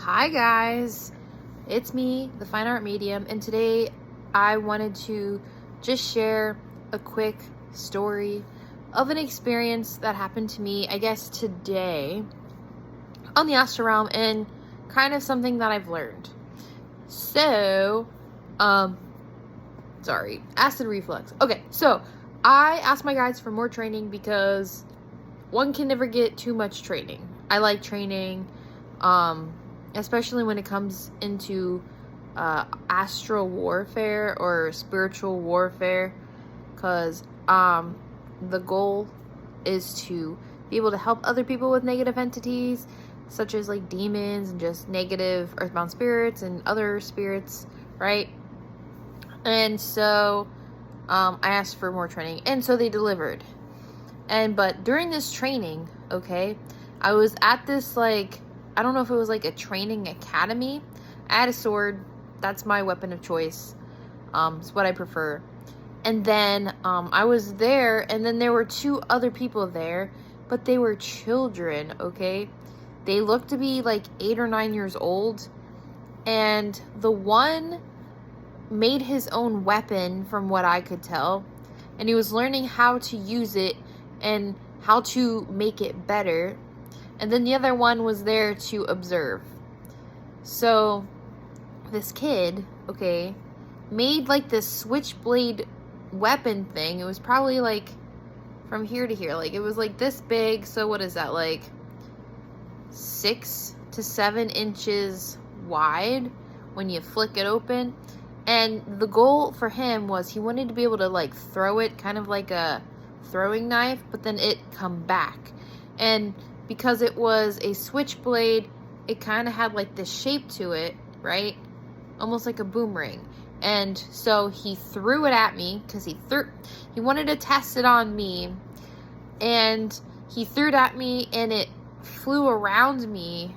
Hi guys, it's me, the Fine Art Medium, and today I wanted to just share a quick story of an experience that happened to me, I guess today, on the astral realm, and kind of something that I've learned. So, acid reflux. Okay, so I asked my guides for more training because one can never get too much training. I like training, especially when it comes into astral warfare or spiritual warfare, because the goal is to be able to help other people with negative entities such as like demons and just negative earthbound spirits and other spirits, right? And so I asked for more training, and so they delivered. But during this training, okay, I was at this, like, I don't know if it was like a training academy. I had a sword. That's my weapon of choice. It's what I prefer. And then I was there, and then there were two other people there, but they were children, okay? They looked to be like 8 or 9 years old. And the one made his own weapon, from what I could tell. And he was learning how to use it and how to make it better. And then the other one was there to observe. So this kid, okay, made like this switchblade weapon thing. It was probably like from here to here. Like it was like this big. So what is that, like 6 to 7 inches wide when you flick it open? And the goal for him was he wanted to be able to like throw it kind of like a throwing knife, but then it come back. And because it was a switchblade, it kind of had like this shape to it, right? Almost like a boomerang. And so he threw it at me because he wanted to test it on me. And he threw it at me, and it flew around me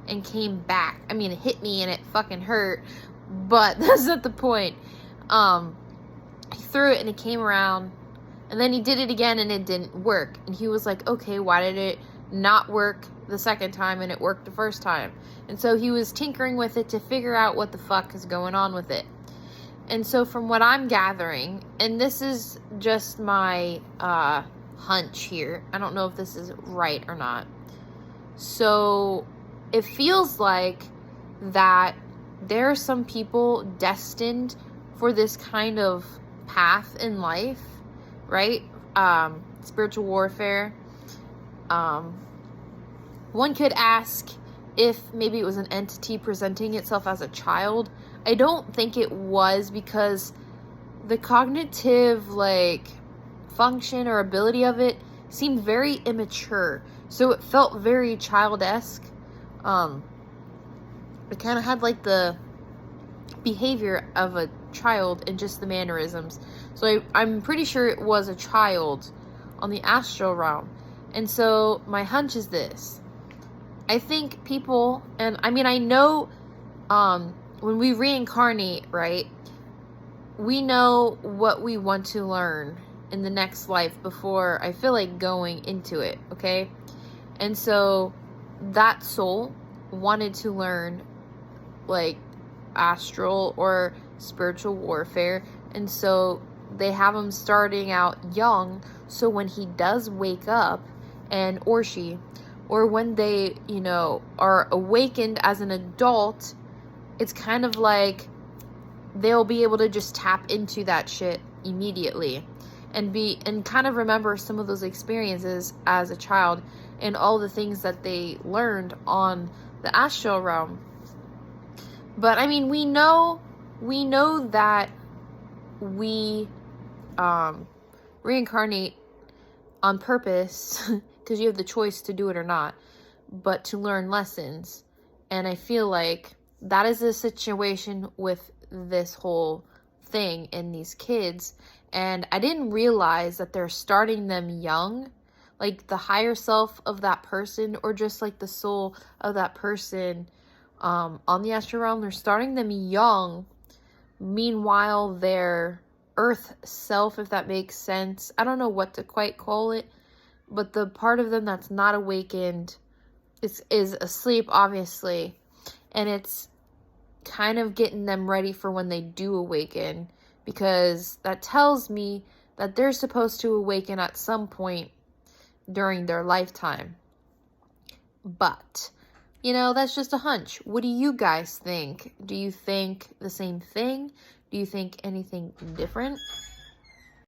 and came back. I mean, it hit me and it fucking hurt, but that's not the point. He threw it and it came around, and then he did it again and it didn't work. And he was like, okay, why did it not work the second time and it worked the first time? And so he was tinkering with it to figure out what the fuck is going on with it. And so from what I'm gathering, and this is just my hunch here, I don't know if this is right or not. So it feels like that there are some people destined for this kind of path in life, right? Spiritual warfare. One could ask if maybe it was an entity presenting itself as a child. I don't think it was, because the cognitive like function or ability of it seemed very immature. So it felt very child-esque. It kind of had like the behavior of a child and just the mannerisms. So I'm pretty sure it was a child on the astral realm. And so my hunch is this. I think people, and I mean, I know when we reincarnate, right, we know what we want to learn in the next life before I feel like going into it, okay? And so that soul wanted to learn like astral or spiritual warfare, and so they have him starting out young, so when he does wake up, and or she, or when they, you know, are awakened as an adult, it's kind of like they'll be able to just tap into that shit immediately and kind of remember some of those experiences as a child and all the things that they learned on the astral realm. But I mean, we know that we reincarnate on purpose, because you have the choice to do it or not, but to learn lessons. And I feel like that is the situation with this whole thing and these kids. And I didn't realize that they're starting them young, like the higher self of that person, or just like the soul of that person on the astral realm. They're starting them young. Meanwhile, their earth self, if that makes sense, I don't know what to quite call it, but the part of them that's not awakened is asleep, obviously. And it's kind of getting them ready for when they do awaken, because that tells me that they're supposed to awaken at some point during their lifetime. But, that's just a hunch. What do you guys think? Do you think the same thing? Do you think anything different?